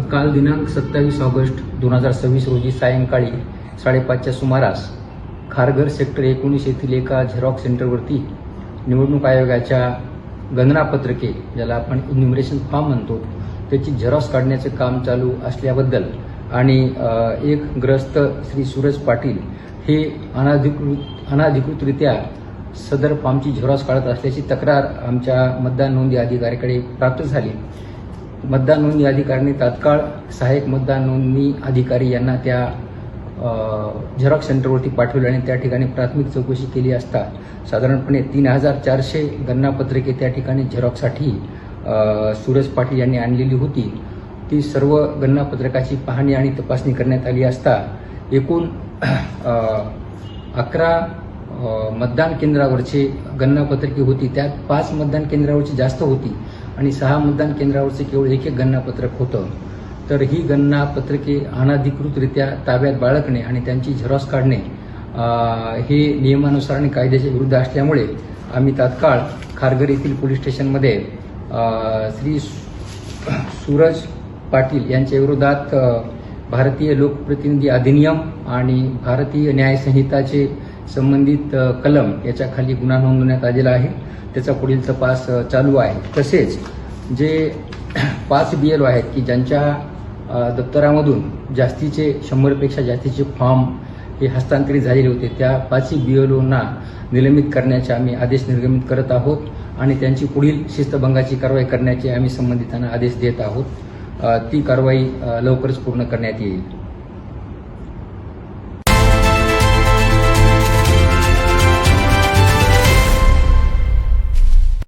काल दिनांक 27 ऑगस्ट 2026 रोजी सायंकाळी 5:30च्या सुमारास खारघर सेक्टर 19 येथील एका झेरॉक्स सेंटरवरती निवडणूक आयोगाच्या गणनापत्रके, ज्याला आपण इन्युमरेशन फॉर्म म्हणतो, त्याची झेरॉक्स काढण्याचे काम चालू असल्याबद्दल आणि एक ग्रस्त श्री सूरज पाटील हे अनाधिकृतरित्या सदर फॉर्मची झेरॉक्स काढत असल्याची तक्रार आमच्या मतदान नोंदणी अधिकाऱ्याकडे प्राप्त झाली. मतदान नोंदणी अधिकाऱ्यांनी तात्काळ सहाय्यक मतदान नोंदणी अधिकारी यांना त्या झेरॉक्स सेंटरवरती पाठवले आणि त्या ठिकाणी प्राथमिक चौकशी केली असता साधारणपणे 3400 गणनापत्रके त्या ठिकाणी झेरॉक्ससाठी सूरज पाटील यांनी आणलेली होती. ती सर्व गणनापत्रकाची पाहणी आणि तपासणी करण्यात आली असता एकूण 11 मतदान केंद्रावरचे गणनापत्रके होती. त्यात 5 मतदान केंद्रावरची जास्त होती आणि 6 मतदान केंद्रावरचे केवळ एक गणनापत्रक होतं. तर ही गणनापत्रके अनधिकृतरित्या ताब्यात बाळगणे आणि त्यांची झेरॉक्स काढणे हे नियमानुसार आणि कायद्याच्या विरुद्ध असल्यामुळे आम्ही तात्काळ खारघर येथील पोलीस स्टेशनमध्ये श्री सूरज पाटील यांच्या विरोधात भारतीय लोकप्रतिनिधी अधिनियम आणि भारतीय न्याय संहिताचे संबंधित कलम याच्या खाली गुन्हा नोंदवण्यात आलेला आहे. त्याचा पुढील तपास चालू आहे. तसेच जे 5 BLO आहेत की ज्यांच्या दप्तरामधून जास्तीचे 100पेक्षा जास्तीचे फॉर्म हे हस्तांतरित झालेले होते, त्या 5 BLOंना निलंबित करण्याचे आम्ही आदेश निर्गमित करत आहोत आणि त्यांची पुढील शिस्तभंगाची कारवाई करण्याचे आम्ही संबंधितांना आदेश देत आहोत. ती कारवाई लवकरच पूर्ण करण्यात येईल.